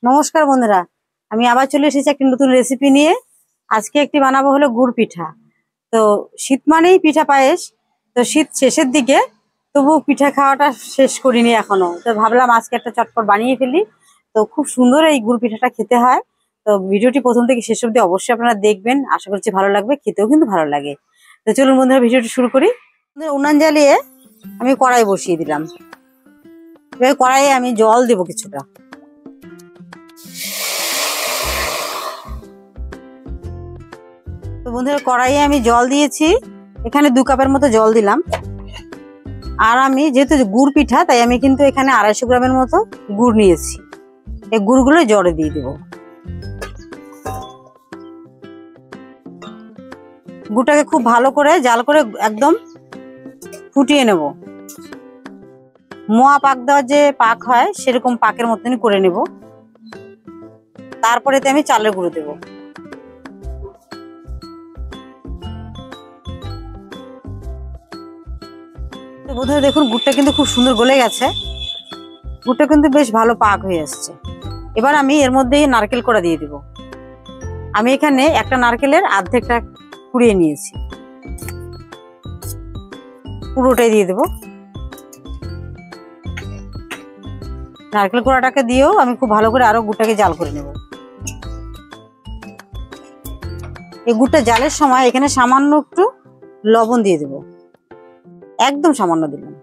নমস্কার বন্ধুরা, আমি আবার চলে এসেছি একটি নতুন রেসিপি নিয়ে। আজকে একটি বানাবো হলো গুড় পিঠা। তো শীত মানেই পিঠা পায়েস, তো শীত শেষের দিকে, তবু পিঠা খাওয়াটা শেষ করিনি এখনো। তো ভাবলাম আজকে একটা চটপট বানিয়ে ফেলি। তো খুব সুন্দর এই গুড় পিঠাটা খেতে হয়। তো ভিডিওটি প্রথম থেকে শেষ অবধি অবশ্যই আপনারা দেখবেন, আশা করছি ভালো লাগবে, খেতেও কিন্তু ভালো লাগে। তো চলুন বন্ধুরা ভিডিওটি শুরু করি। উনান জ্বালিয়ে আমি কড়াই বসিয়ে দিলাম। এবার কড়াইয়ে আমি জল দেবো কিছুটা। তো বন্ধুরা কড়াইয়ে আমি জল দিয়েছি, এখানে 2 কাপের মতো জল দিলাম। আর আমি যেহেতু গুড় পিঠা, তাই আমি কিন্তু এখানে 250 গ্রামের মতো গুড় নিয়েছি। এই গুড়গুলো জলে দিয়ে দেবো। গুড়টাকে খুব ভালো করে জাল করে একদম ফুটিয়ে নেব। মোয়া পাক দেওয়ার যে পাক হয় সেরকম পাকের মতনই করে নেব। তারপরে আমি চালের গুঁড়ো দেবো। বন্ধুরা দেখুন গুড়টা কিন্তু খুব সুন্দর গলে গেছে, গুড়টা কিন্তু বেশ ভালো পাক হয়ে আসছে। এবার আমি এর মধ্যে নারকেল কোড়া দিয়ে দিব। আমি এখানে একটা নারকেলের অর্ধেকটা কুড়িয়ে নিয়েছি, পুরোটাই দিয়ে দেব। নারকেল কোড়াটাকে দিয়েও আমি খুব ভালো করে আরো গুড়টাকে জাল করে নেব। এই গুড়টা জালের সময় এখানে সামান্য একটু লবণ দিয়ে দেব, একদম সামান্য দিলাম।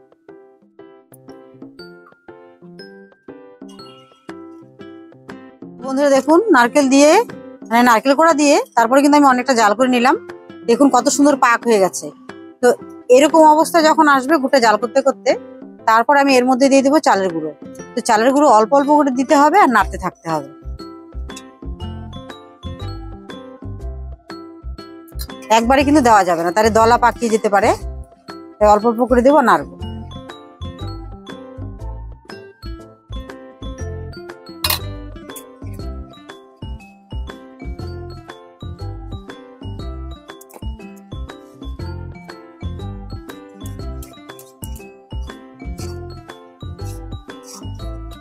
বন্ধুরা দেখুন নারকেল দিয়ে, মানে নারকেল কোড়া দিয়ে তারপরে কিন্তু আমি অনেকটা জাল করে নিলাম। দেখুন কত সুন্দর পাক হয়ে গেছে। তো এরকম অবস্থা যখন আসবে গুড়টা জাল করতে করতে, তারপর আমি এর মধ্যে দিয়ে দেবো চালের গুঁড়ো। তো চালের গুঁড়ো অল্প অল্প করে দিতে হবে আর নাড়তে থাকতে হবে। একবারে কিন্তু দেওয়া যাবে না, তাহলে দলা পাকিয়ে যেতে পারে। তাই অল্প অল্প করে দেবো, নাড়বো।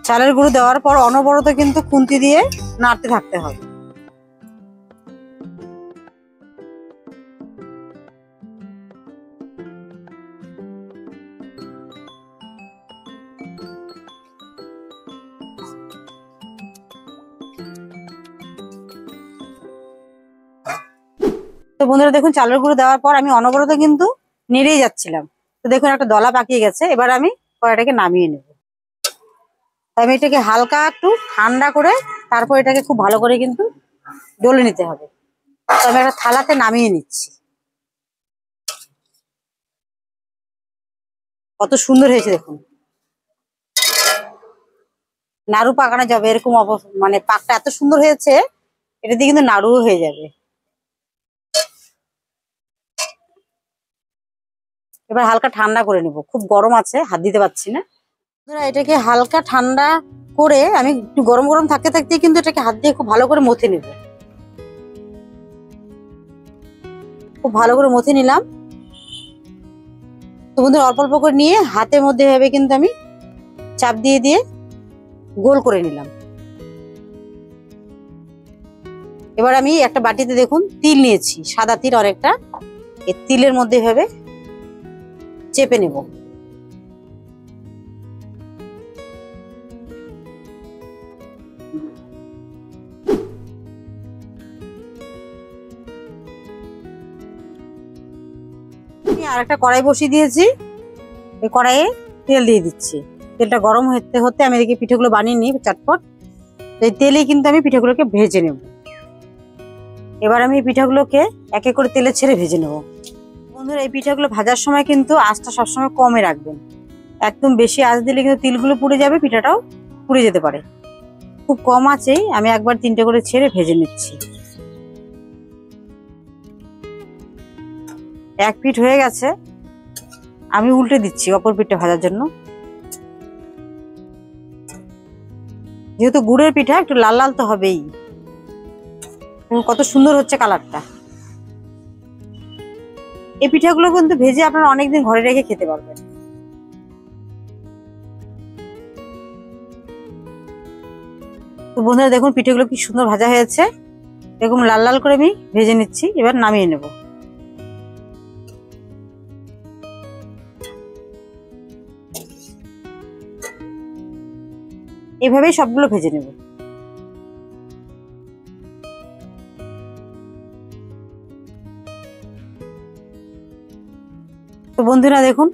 চালের গুঁড়ো দেওয়ার পর অনবরত কিন্তু খুন্তি দিয়ে নাড়তে থাকতে হবে। তো বন্ধুরা দেখুন চালের গুঁড়ো দেওয়ার পর আমি অনবরত কিন্তু নেড়েই যাচ্ছিলাম। তো দেখুন একটা দলা পাকিয়ে গেছে। এবার আমি কড়াইটাকে নামিয়ে নেব। আমি এটাকে হালকা একটু ঠান্ডা করে তারপর এটাকে খুব ভালো করে কিন্তু ডলে নিতে হবে। তো আমি একটা থালাতে নামিয়ে নিচ্ছি। কত সুন্দর হয়েছে দেখুন, নাড়ু পাকানো যাবে এরকম মানে পাকটা এত সুন্দর হয়েছে, এটা দিয়ে কিন্তু নাড়ুও হয়ে যাবে। এবার হালকা ঠান্ডা করে নেব, খুব গরম আছে, হাত দিতে পারছি না। এটাকে হালকা ঠান্ডা করে আমি একটু গরম গরম থাকতে থাকতে কিন্তু এটাকে হাত দিয়ে খুব ভালো করে মথে নেব। খুব ভালো করে মথে নিলাম। তো বন্ধুরা অল্প অল্প করে নিয়ে হাতের মধ্যে ভাবে কিন্তু আমি চাপ দিয়ে দিয়ে গোল করে নিলাম। এবার আমি একটা বাটিতে দেখুন তিল নিয়েছি, সাদা তিল অনেকটা। এই তিলের মধ্যে ভাবে চেপে নেব। আর একটা কড়াই বসিয়ে দিয়েছি, এই কড়াইয়ে তেল দিয়ে দিচ্ছি। তেলটা গরম হতে হতে আমি এদিকে পিঠেগুলো বানিয়ে নিই চটপট। এই তেলেই কিন্তু আমি পিঠেগুলোকে ভেজে নেব। এবার আমি এই পিঠাগুলোকে এক এক করে তেলে ছেড়ে ভেজে নেব। বন্ধুরা এই পিঠাগুলো ভাজার সময় কিন্তু আঁচটা সবসময় কমে রাখবেন। একদম বেশি আঁচ দিলে কিন্তু তিলগুলো পুড়ে যাবে, পিঠাটাও পুড়ে যেতে পারে। খুব কম আঁচেই আমি একবার 3টে করে ছেড়ে ভেজে নিচ্ছি। এক পিঠ হয়ে গেছে, আমি উল্টে দিচ্ছি অপর পিঠটা ভাজার জন্য। যেহেতু গুড়ের পিঠা একটু লাল লাল তো হবেই। কত সুন্দর হচ্ছে কালারটা। এই পিঠাগুলো কিন্তু ভেজে আপনারা অনেকদিন ঘরে রেখে খেতে পারবেন। তো বন্ধুরা দেখুন পিঠেগুলো কি সুন্দর ভাজা হয়েছে, এরকম লাল লাল করে আমি ভেজে নিচ্ছি। এবার নামিয়ে নেব। এভাবেই সবগুলো ভেজে নেব। তো বন্ধুরা দেখুন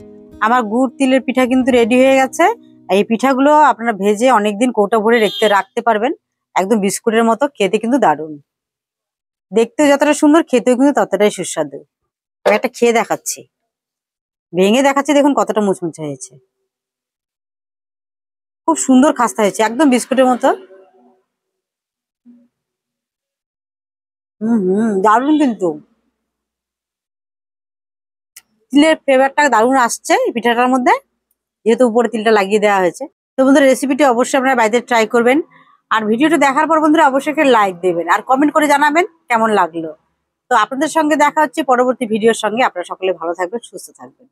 আমার গুড় তিলের পিঠা কিন্তু রেডি হয়ে গেছে। এই পিঠাগুলো আপনারা ভেজে অনেকদিন কৌটা ভরে রাখতে পারবেন, একদম বিস্কুটের মতো, খেতে কিন্তু দারুণ। দেখতেও যতটা সুন্দর, খেতেও কিন্তু ততটাই সুস্বাদু। আমি একটা খেয়ে দেখাচ্ছি, ভেঙে দেখাচ্ছি, দেখুন কতটা মুচমুচে হয়েছে। খুব সুন্দর খাস্তা হয়েছে, একদম বিস্কুটের মতো। দারুণ কিন্তু তিলের ফ্লেভারটা দারুণ আসছে এই পিঠাটার মধ্যে, যেহেতু উপরে তিলটা লাগিয়ে দেওয়া হয়েছে। তো বন্ধুরা রেসিপিটি অবশ্যই আপনারা বাড়িতে ট্রাই করবেন। আর ভিডিওটা দেখার পর বন্ধুরা অবশ্যই একটা লাইক দেবেন আর কমেন্ট করে জানাবেন কেমন লাগলো। তো আপনাদের সঙ্গে দেখা হচ্ছে পরবর্তী ভিডিওর সঙ্গে। আপনারা সকলে ভালো থাকবেন, সুস্থ থাকবেন।